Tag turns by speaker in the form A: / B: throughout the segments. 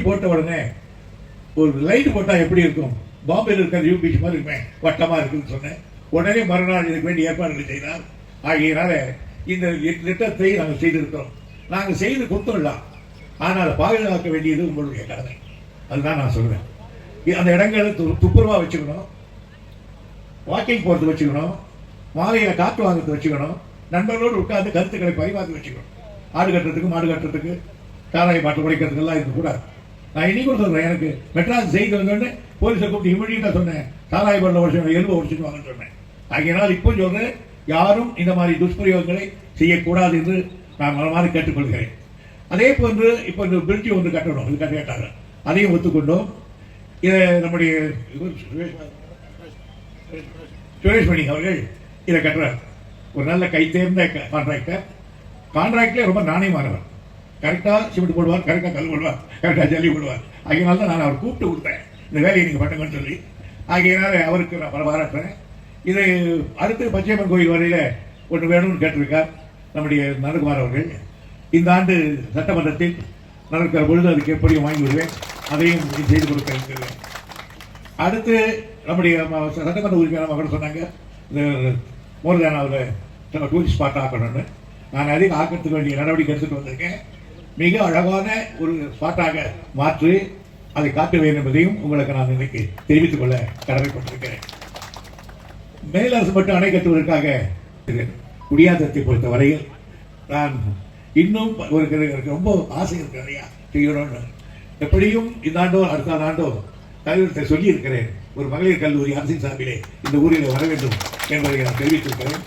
A: போட்ட உடனே ஒரு லைட் போட்டா எப்படி இருக்கும், பாம்பேல இருக்கிற நியூ பீச் மாதிரி இருக்குமே, வட்டமா இருக்குன்னு சொன்னேன். உடனே மறுநாள் இதுக்கு வேண்டிய ஏற்பாடுகள் செய்தார். ஆகியனால இந்த திட்டத்தை நாங்கள் செய்திருக்கிறோம். நாங்கள் செய்து கொடுத்துடலாம், ஆனால் பாதுகாக்க வேண்டியது உங்களுடைய கடமை. அதுதான் நான் சொல்றேன். அந்த இடங்களை துப்புரவா வச்சுக்கணும், வாக்கிங் போறது வச்சுக்கணும், மாலையில காற்று வாங்கறது வச்சுக்கணும், நண்பர்களோடு உட்கார்ந்து கருத்துக்களை பரிமாற்றி வச்சுக்கணும். ஆடு கட்டுறதுக்கு, மாடு கட்டுறதுக்கு, காராயை மாட்டு உடைக்கிறதுக்கு எல்லாம் இருக்கக்கூடாது. நான் இன்னைக்கு கூட சொல்றேன், எனக்கு மெட்ராஸ் செய்து வந்தோடனே போலீஸை கூப்பிட்டு இமீடியட்டா சொன்னேன், சாராய பல்ல உடச்சு எலும்பு உடச்சிட்டு வாங்கன்னு சொன்னேன். ஆகையினால் இப்போ சொல்றேன், யாரும் இந்த மாதிரி துஷ்பிரயோகங்களை செய்யக்கூடாது என்று நான் மனமாறு கேட்டுக்கொள்கிறேன். அதே போன்று இப்போ இந்த பிரிட்ஜ் ஒன்று கட்டணும், இது கேட்டாங்க, அதையும் ஒத்துக்கொண்டோம். இதை நம்முடைய சுரேஷ்மணி அவர்கள் இதை கட்டுறார். ஒரு நல்ல கை தேர்ந்த கான்ட்ராக்டர். கான்ட்ராக்ட்லேயே ரொம்ப நாணயமானவர். கரெக்டாக சிமெண்ட் போடுவார், கரெக்டாக கல் போடுவார், கரெக்டாக ஜல்லி போடுவார். ஆகையினால தான் நான் அவர் கூப்பிட்டு கொடுத்தேன், இந்த வேலையை நீங்கள் பண்ணுங்கன்னு சொல்லி. ஆகையினால அவருக்கு நான் பாராட்டுறேன். இது அடுத்து பச்சையம்மன் கோயில் வரையில் ஒன்று வேணும்னு கேட்டிருக்கார் நம்முடைய நந்தகுமார் அவர்கள். இந்த ஆண்டு சட்டமன்றத்தில் நடக்கிற பொழுது அதுக்கு எப்படியும் வாங்கி விடுவேன், அதையும் செய்து கொடுக்க இருக்கிறேன். அடுத்து நம்முடைய சட்டமன்ற உறுப்பினர் அவர் சொன்னாங்க, இந்த மோர்தானாவில் டூரிஸ்ட் ஸ்பாட் ஆக்கணும்னு. நான் அதிக ஆக்கிறதுக்கு வேண்டிய நடவடிக்கை எடுத்துட்டு வந்திருக்கேன். மிக அழகான ஒரு ஸ்பாட்டாக மாற்றி அதை காட்ட வேண்டும் என்பதையும் உங்களுக்கு நான் இன்னைக்கு தெரிவித்துக் கொள்ள கடமைப்பட்டிருக்கிறேன். மேலரசு மட்டும் அணை கட்டுவதற்காக குடியாத்தத்தை பொறுத்த வரையில் நான் இன்னும் ரொம்ப ஆசை இருக்கு, நிறையா செய்யணும்னு. எப்படியும் இந்த ஆண்டோ அடுத்த ஆண்டோ தலைவர்கிட்ட சொல்லி இருக்கிறேன், ஒரு மகளிர் கல்லூரி அரசின் சார்பிலே இந்த ஊரில் வர வேண்டும் என்பதை நான் தெரிவித்திருக்கிறேன்.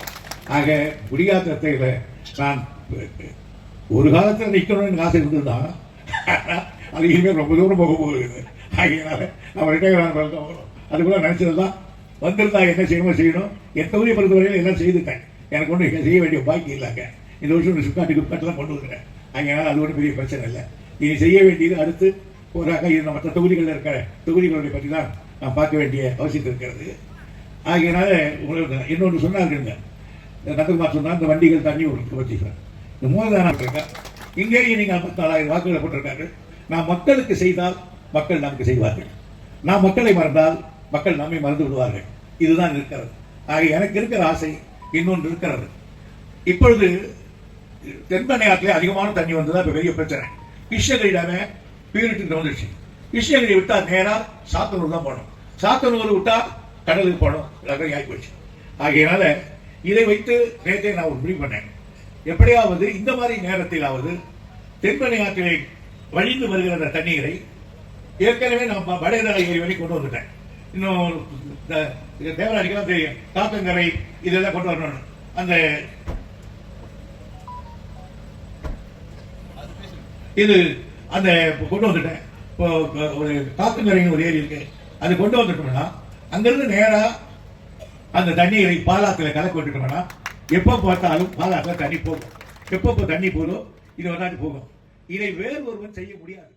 A: ஆக குடியாத்தத்தை நான் ஒரு காலத்தில் நிற்கணும்னு ஆசை இருந்ததுதான், அது இனிமேல் ரொம்ப தூரம் போக போகுது. ஆகையினால நம்ம ரிட்டையர் அதுக்குள்ள நினைச்சதுதான், வந்திருந்தா என்ன செய்யணும். என் தொகுதியை பொறுத்தவரையில் எல்லாம் செய்துட்டேன், எனக்கு ஒன்றும் செய்ய வேண்டிய பாக்கி இல்லாங்க. இந்த வருஷம் சுக்காட்டுக்கு கொண்டு வந்துட்டேன். அதனால அது ஒன்றும் பெரிய பிரச்சனை இல்லை. இனி செய்ய வேண்டியது அடுத்து போறாக இது மற்ற தொகுதிகளில் இருக்கிற தொகுதிகளை பற்றி தான் நான் பார்க்க வேண்டிய அவசியம் இருக்கிறது. ஆகையினால உங்களுக்கு இன்னொன்று சொன்னாருங்க, நந்தகுமார் சொன்னால் இந்த வண்டிகள் தண்ணி விடுறதுக்கு பற்றி இந்த மூலதானம் இருக்கா, இங்கேயும் நீங்கள் 54,000 வாக்குகளை போட்டிருக்காரு. நான் மக்களுக்கு செய்தால் மக்கள் நமக்கு செய்வார்கள், நான் மக்களை மறந்தால் மக்கள் நம்மை மறந்து விடுவார்கள். இதுதான் இருக்கிறது. ஆக எனக்கு இருக்கிற ஆசை இன்னொன்று இருக்கிறது. இப்பொழுது தென்பண்ணையாற்றிலே அதிகமான தண்ணி வந்ததா இப்போ பெரிய பிரச்சனை. கிருஷ்ணகிரியிடாம பீரிட்டு வந்துடுச்சு. கிருஷ்ணகிரி விட்டா நேரா சாத்தனூர் தான் போகணும், சாத்தனூர் விட்டா கடலுக்கு போகணும், ஆகி போச்சு. ஆகையினால இதை வைத்து நேரத்தை நான் ஒரு முடிவு பண்ணேன், எப்படியாவது இந்த மாதிரி நேரத்திலாவது தென்பண்ணையாற்றிலே வழிந்து வருகிற தண்ணீரை ஏற்கனவே நம்ம வடதலை ஏரி வரை கொண்டு வந்துட்டேன். இன்னும் தேவராஜிக்கெல்லாம் தெரியும், காத்தங்கரை இதெல்லாம் கொண்டு வரணும். அந்த இது அந்த கொண்டு வந்துட்டேன். இப்போ ஒரு காத்தங்கரைன்னு ஒரு ஏரி இருக்கு, அது கொண்டு வந்துட்டோம்னா அங்கிருந்து நேரா அந்த தண்ணீரை பாலாத்துல கலக்க விட்டுட்டோம்னா எப்போ பார்த்தாலும் பாலாத்துல தண்ணி போகும். எப்போ தண்ணி போதும் இது வராது போகும். இதை வேறு ஒருவன் செய்ய முடியாது.